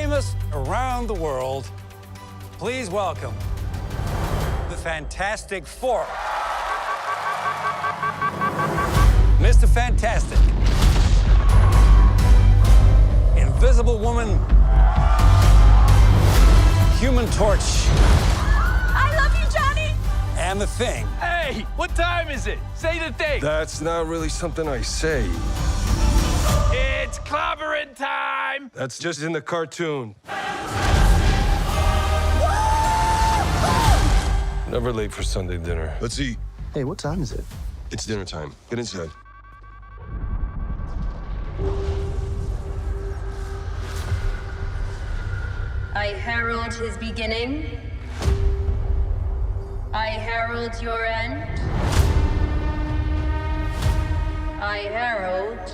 famous around the world, please welcome the Fantastic Four. Mr. Fantastic, Invisible Woman, Human Torch, I love you, Johnny! and the Thing. Hey, what time is it? Say the thing. That's not really something I say. It's clobbering time. That's just in the cartoon. Never late for Sunday dinner. Let's eat. Hey, what time is it? It's dinner time. Get inside. I herald his beginning. I herald your end. I herald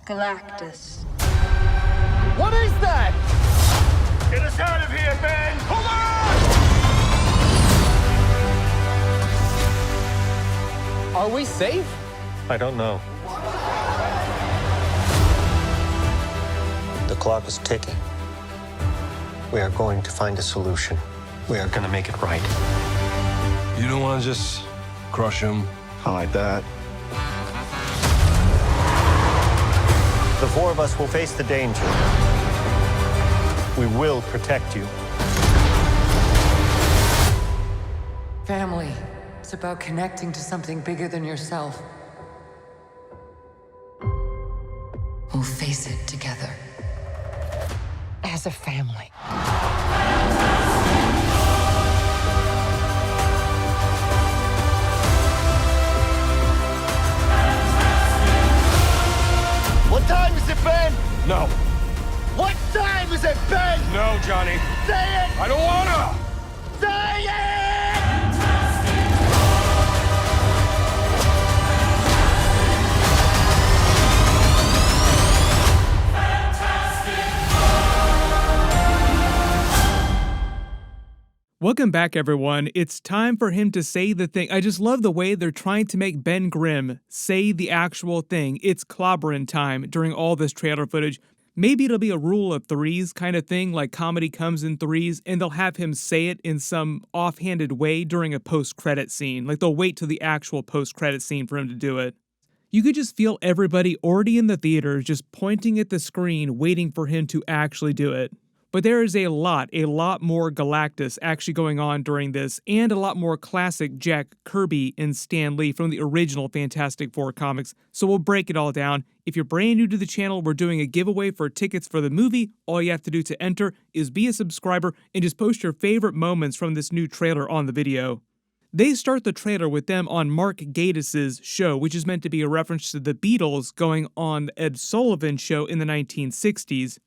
Galactus. What is that? Get us out of here, Ben! Hold on! Are we safe? I don't know. The clock is ticking. We are going to find a solution. We are going to make it right. You don't want to just crush him? I like that. The four of us will face the danger. We will protect you. Family. It's about connecting to something bigger than yourself. We'll face it together. As a family. What time is it, Ben? No. What time is it, Ben? No, Johnny. Say it! I don't wanna! Say it! Welcome back, everyone. It's time for him to say the thing. I just love the way they're trying to make Ben Grimm say the actual thing. It's clobbering time during all this trailer footage. Maybe it'll be a rule of threes kind of thing, like comedy comes in threes, and they'll have him say it in some offhanded way during a post-credit scene. Like they'll wait till the actual post-credit scene for him to do it. You could just feel everybody already in the theater just pointing at the screen, waiting for him to actually do it. But there is a lot more Galactus actually going on during this, and a lot more classic Jack Kirby and Stan Lee from the original Fantastic Four comics, so we'll break it all down. If you're brand new to the channel, we're doing a giveaway for tickets for the movie. All you have to do to enter is be a subscriber and just post your favorite moments from this new trailer on the video. They start the trailer with them on Mark Gatiss' show, which is meant to be a reference to the Beatles going on the Ed Sullivan show in the 1960s.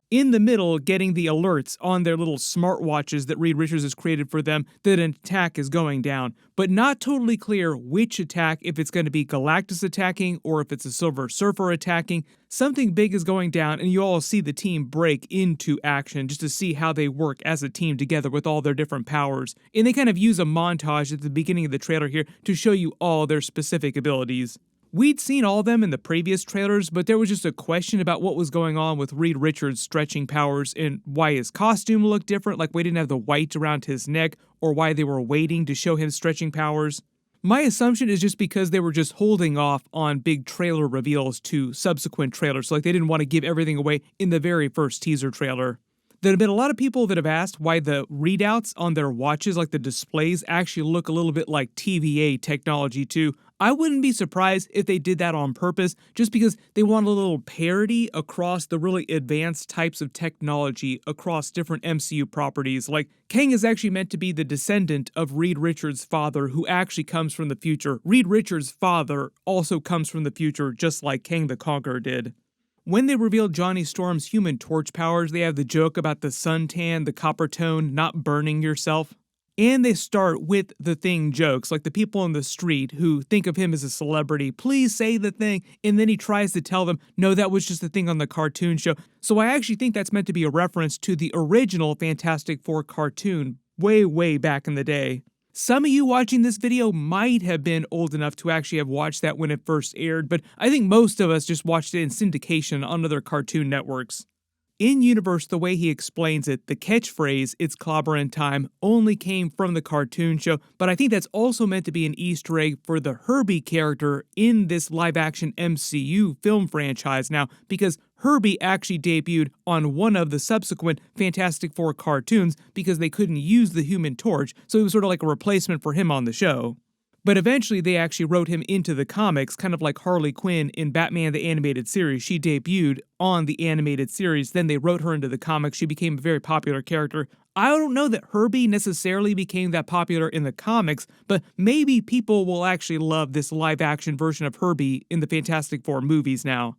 In the middle, getting the alerts on their little smartwatches that Reed Richards has created for them that an attack is going down, but not totally clear which attack, if it's going to be Galactus attacking or if it's a Silver Surfer attacking. Something big is going down, and you all see the team break into action just to see how they work as a team together with all their different powers. And they kind of use a montage at the beginning of the trailer here to show you all their specific abilities. We'd seen all of them in the previous trailers, but there was just a question about what was going on with Reed Richards' stretching powers and why his costume looked different, like we didn't have the white around his neck, or why they were waiting to show him stretching powers. My assumption is just because they were just holding off on big trailer reveals to subsequent trailers, like they didn't want to give everything away in the very first teaser trailer. There have been a lot of people that have asked why the readouts on their watches, like the displays, actually look a little bit like TVA technology too. I wouldn't be surprised if they did that on purpose, just because they want a little parity across the really advanced types of technology across different MCU properties. Like, Kang is actually meant to be the descendant of Reed Richards' father, who actually comes from the future. Reed Richards' father also comes from the future, just like Kang the Conqueror did. When they revealed Johnny Storm's Human Torch powers, they have the joke about the suntan, the copper tone, not burning yourself. And they start with the Thing jokes, like the people on the street who think of him as a celebrity, please say the Thing, and then he tries to tell them, no, that was just the Thing on the cartoon show. So I actually think that's meant to be a reference to the original Fantastic Four cartoon, way back in the day. Some of you watching this video might have been old enough to actually have watched that when it first aired, but I think most of us just watched it in syndication on other Cartoon Networks. In-universe, the way he explains it, the catchphrase, "It's clobberin' time," only came from the cartoon show, but I think that's also meant to be an Easter egg for the Herbie character in this live-action MCU film franchise now, because Herbie actually debuted on one of the subsequent Fantastic Four cartoons because they couldn't use the Human Torch, so it was sort of like a replacement for him on the show. But eventually they actually wrote him into the comics, kind of like Harley Quinn in Batman the Animated Series. She debuted on the animated series, then they wrote her into the comics. She became a very popular character. I don't know that Herbie necessarily became that popular in the comics, but maybe people will actually love this live-action version of Herbie in the Fantastic Four movies now.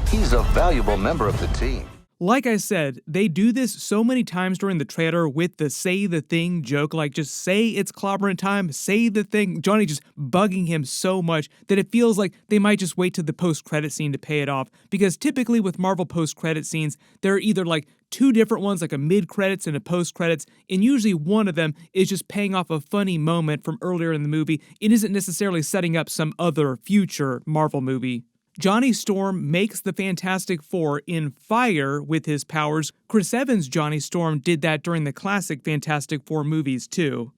He's a valuable member of the team. Like I said, they do this so many times during the trailer with the say the thing joke, like just say it's clobbering time, say the thing. Johnny just bugging him so much that it feels like they might just wait to the post-credit scene to pay it off. Because typically with Marvel post-credit scenes, there are either like two different ones, like a mid-credits and a post-credits, and usually one of them is just paying off a funny moment from earlier in the movie. It isn't necessarily setting up some other future Marvel movie. Johnny Storm makes the Fantastic Four in fire with his powers. Chris Evans' Johnny Storm did that during the classic Fantastic Four movies too.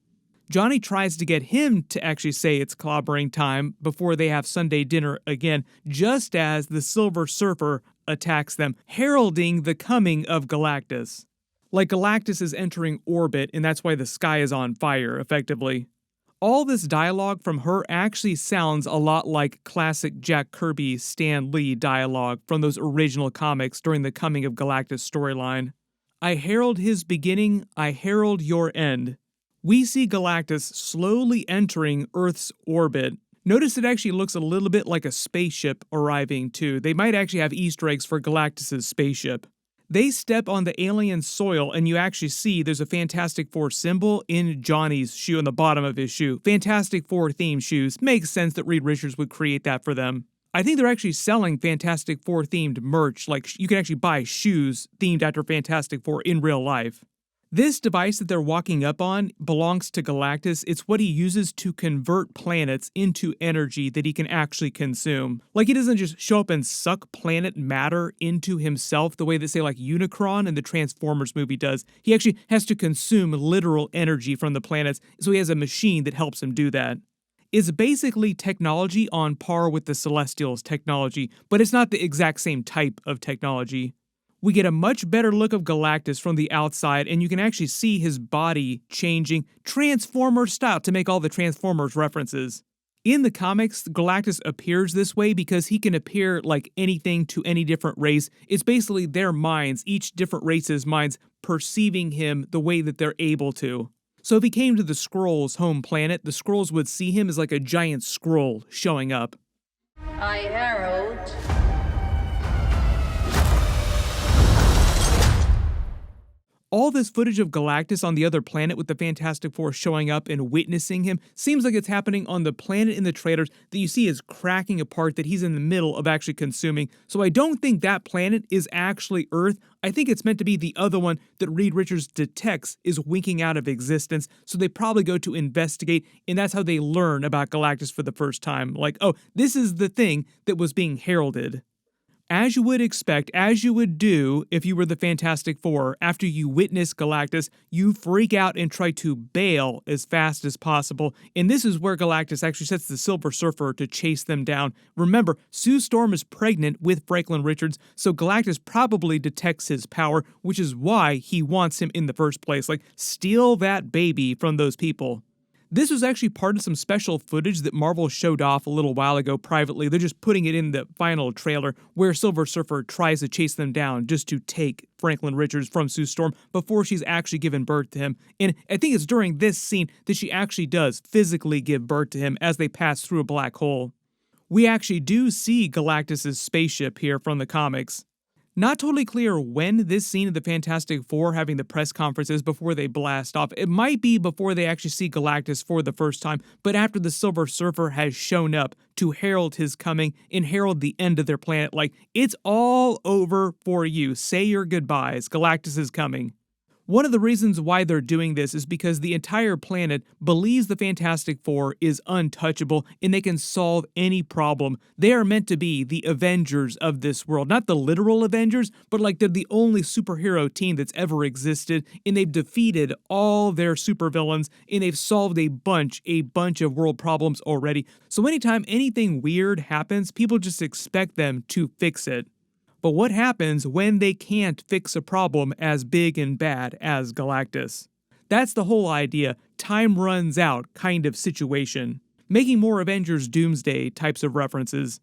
Johnny tries to get him to actually say it's clobbering time before they have Sunday dinner again, just as the Silver Surfer attacks them, heralding the coming of Galactus. Like Galactus is entering orbit, and that's why the sky is on fire, effectively. All this dialogue from her actually sounds a lot like classic Jack Kirby Stan Lee dialogue from those original comics during the Coming of Galactus storyline. I herald his beginning, I herald your end. We see Galactus slowly entering Earth's orbit. Notice it actually looks a little bit like a spaceship arriving too. They might actually have Easter eggs for Galactus's spaceship. They step on the alien soil and you actually see there's a Fantastic Four symbol in Johnny's shoe on the bottom of his shoe. Fantastic Four themed shoes. Makes sense that Reed Richards would create that for them. I think they're actually selling Fantastic Four themed merch, like you can actually buy shoes themed after Fantastic Four in real life. This device that they're walking up on belongs to Galactus. It's what he uses to convert planets into energy that he can actually consume. Like he doesn't just show up and suck planet matter into himself the way that, say, like Unicron in the Transformers movie does. He actually has to consume literal energy from the planets, so he has a machine that helps him do that. It's basically technology on par with the Celestials' technology, but it's not the exact same type of technology. We get a much better look of Galactus from the outside, and you can actually see his body changing Transformer style to make all the Transformers references. In the comics, Galactus appears this way because he can appear like anything to any different race. It's basically their minds, each different race's minds, perceiving him the way that they're able to. So if he came to the Skrulls' home planet, the Skrulls would see him as like a giant Skrull showing up. I herald. All this footage of Galactus on the other planet with the Fantastic Four showing up and witnessing him seems like it's happening on the planet in the trailers that you see is cracking apart that he's in the middle of actually consuming. So I don't think that planet is actually Earth. I think it's meant to be the other one that Reed Richards detects is winking out of existence. So they probably go to investigate, and that's how they learn about Galactus for the first time. Like, oh, this is the thing that was being heralded. As you would expect, as you would do if you were the Fantastic Four, after you witness Galactus, you freak out and try to bail as fast as possible. And this is where Galactus actually sets the Silver Surfer to chase them down. Remember, Sue Storm is pregnant with Franklin Richards, so Galactus probably detects his power, which is why he wants him in the first place. Like, steal that baby from those people. This was actually part of some special footage that Marvel showed off a little while ago privately. They're just putting it in the final trailer where Silver Surfer tries to chase them down just to take Franklin Richards from Sue Storm before she's actually given birth to him. And I think it's during this scene that she actually does physically give birth to him as they pass through a black hole. We actually do see Galactus' spaceship here from the comics. Not totally clear when this scene of the Fantastic Four having the press conferences before they blast off. It might be before they actually see Galactus for the first time, but after the Silver Surfer has shown up to herald his coming and herald the end of their planet. Like, it's all over for you. Say your goodbyes. Galactus is coming. One of the reasons why they're doing this is because the entire planet believes the Fantastic Four is untouchable and they can solve any problem. They are meant to be the Avengers of this world. Not the literal Avengers, but like they're the only superhero team that's ever existed, and they've defeated all their supervillains, and they've solved a bunch of world problems already. So anytime anything weird happens, people just expect them to fix it. But what happens when they can't fix a problem as big and bad as Galactus? That's the whole idea, time runs out kind of situation. Making more Avengers Doomsday types of references.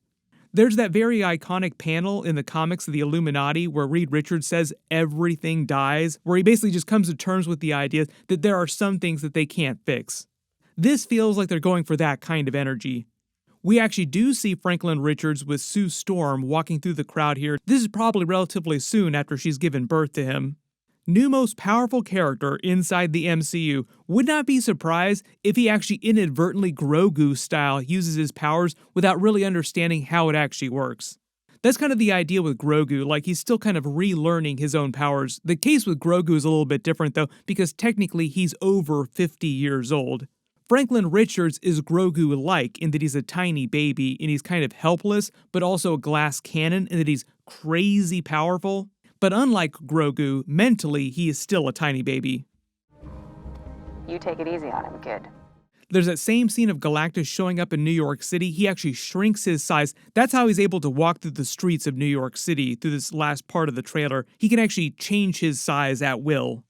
There's that very iconic panel in the comics of the Illuminati where Reed Richards says everything dies, where he basically just comes to terms with the idea that there are some things that they can't fix. This feels like they're going for that kind of energy. We actually do see Franklin Richards with Sue Storm walking through the crowd here. This is probably relatively soon after she's given birth to him. New most powerful character inside the MCU. Would not be surprised if he actually inadvertently Grogu style uses his powers without really understanding how it actually works. That's kind of the idea with Grogu, like he's still kind of relearning his own powers. The case with Grogu is a little bit different though, because technically he's over 50 years old. Franklin Richards is Grogu-like in that he's a tiny baby and he's kind of helpless, but also a glass cannon in that he's crazy powerful. But unlike Grogu, mentally he is still a tiny baby. You take it easy on him, kid. There's that same scene of Galactus showing up in New York City. He actually shrinks his size. That's how he's able to walk through the streets of New York City through this last part of the trailer. He can actually change his size at will.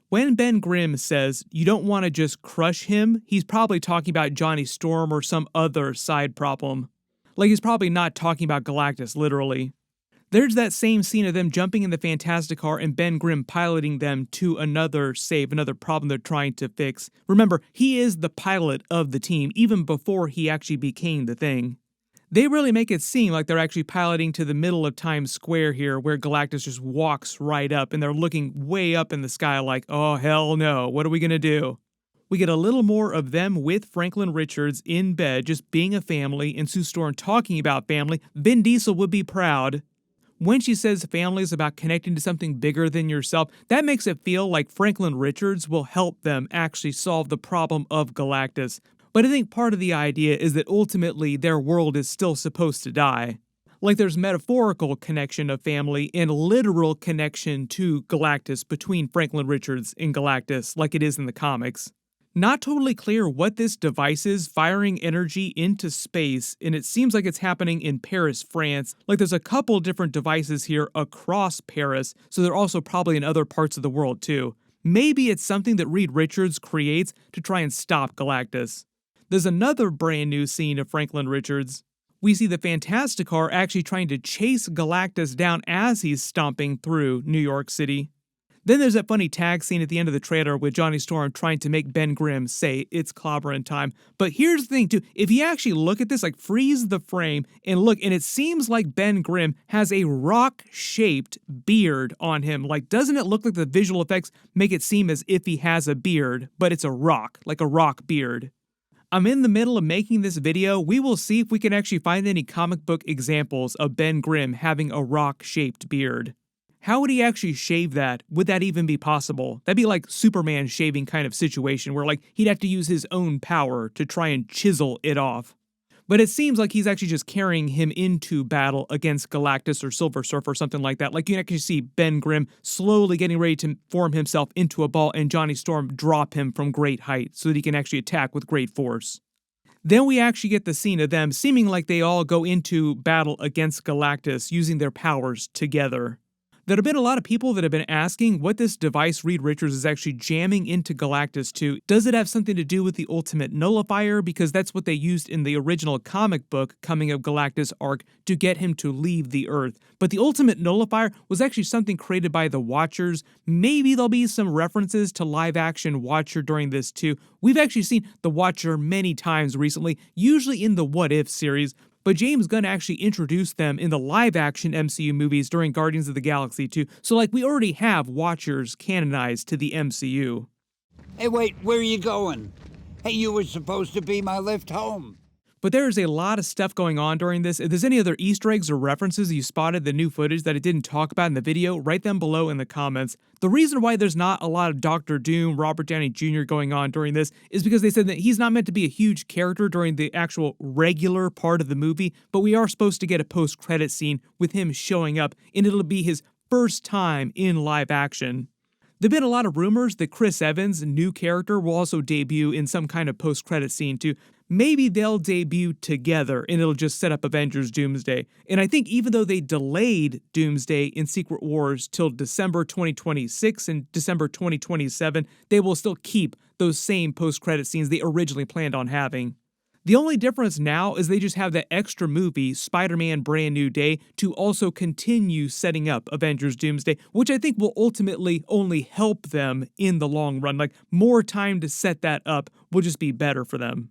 When Ben Grimm says you don't want to just crush him, he's probably talking about Johnny Storm or some other side problem. Like he's probably not talking about Galactus literally. There's that same scene of them jumping in the Fantastic Car and Ben Grimm piloting them to another problem they're trying to fix. Remember, he is the pilot of the team even before he actually became the Thing. They really make it seem like they're actually piloting to the middle of Times Square here, where Galactus just walks right up, and they're looking way up in the sky like, oh hell no, what are we gonna do? We get a little more of them with Franklin Richards in bed, just being a family, and Sue Storm talking about family. Vin Diesel would be proud. When she says family is about connecting to something bigger than yourself, that makes it feel like Franklin Richards will help them actually solve the problem of Galactus. But I think part of the idea is that ultimately their world is still supposed to die. Like there's metaphorical connection of family and literal connection to Galactus between Franklin Richards and Galactus, like it is in the comics. Not totally clear what this device is, firing energy into space, and it seems like it's happening in Paris, France. Like there's a couple different devices here across Paris, so they're also probably in other parts of the world too. Maybe it's something that Reed Richards creates to try and stop Galactus. There's another brand new scene of Franklin Richards. We see the Fantastic Car actually trying to chase Galactus down as he's stomping through New York City. Then there's that funny tag scene at the end of the trailer with Johnny Storm trying to make Ben Grimm say it's clobbering time. But here's the thing too, if you actually look at this, like freeze the frame and look, and it seems like Ben Grimm has a rock-shaped beard on him. Like, doesn't it look like the visual effects make it seem as if he has a beard, but it's a rock, like a rock beard? I'm in the middle of making this video. We will see if we can actually find any comic book examples of Ben Grimm having a rock-shaped beard. How would he actually shave that? Would that even be possible? That'd be like Superman shaving kind of situation where like he'd have to use his own power to try and chisel it off. But it seems like he's actually just carrying him into battle against Galactus or Silver Surfer or something like that. Like you can actually see Ben Grimm slowly getting ready to form himself into a ball and Johnny Storm drop him from great height so that he can actually attack with great force. Then we actually get the scene of them seeming like they all go into battle against Galactus using their powers together. There have been a lot of people that have been asking what this device Reed Richards is actually jamming into Galactus to. Does it have something to do with the Ultimate Nullifier? Because that's what they used in the original comic book Coming of Galactus arc to get him to leave the Earth. But the Ultimate Nullifier was actually something created by the Watchers. Maybe there'll be some references to live-action Watcher during this too. We've actually seen the Watcher many times recently, usually in the What If series. But James Gunn actually introduced them in the live-action MCU movies during Guardians of the Galaxy 2, so like we already have Watchers canonized to the MCU. Hey, wait, where are you going? Hey, you were supposed to be my lift home. But there's a lot of stuff going on during this. If there's any other Easter eggs or references you spotted the new footage that I didn't talk about in the video, write them below in the comments. The reason why there's not a lot of Dr. Doom, Robert Downey Jr. going on during this is because they said that he's not meant to be a huge character during the actual regular part of the movie, but we are supposed to get a post-credit scene with him showing up, and it'll be his first time in live action. There've been a lot of rumors that Chris Evans' new character will also debut in some kind of post-credit scene too. Maybe they'll debut together and it'll just set up Avengers Doomsday. And I think even though they delayed Doomsday in Secret Wars till December 2026 and December 2027, they will still keep those same post-credit scenes they originally planned on having. The only difference now is they just have that extra movie, Spider-Man Brand New Day, to also continue setting up Avengers Doomsday, which I think will ultimately only help them in the long run. Like, more time to set that up will just be better for them.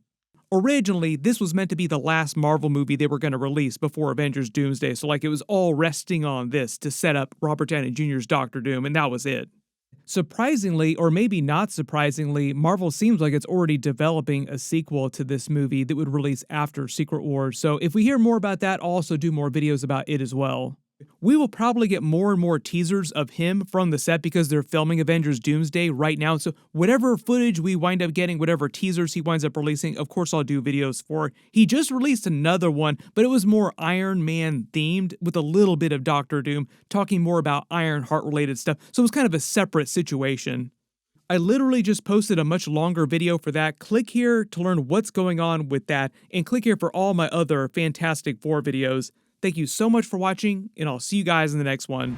Originally, this was meant to be the last Marvel movie they were going to release before Avengers Doomsday, so like it was all resting on this to set up Robert Downey Jr.'s Dr. Doom, and that was it. Surprisingly, or maybe not surprisingly, Marvel seems like it's already developing a sequel to this movie that would release after Secret Wars, so if we hear more about that, I'll also do more videos about it as well. We will probably get more and more teasers of him from the set because they're filming Avengers Doomsday right now, so whatever footage we wind up getting, whatever teasers he winds up releasing, of course I'll do videos for. He just released another one, but it was more Iron Man themed with a little bit of Doctor Doom, talking more about Ironheart related stuff, so it was kind of a separate situation. I literally just posted a much longer video for that. Click here to learn what's going on with that, and click here for all my other Fantastic Four videos. Thank you so much for watching, and I'll see you guys in the next one.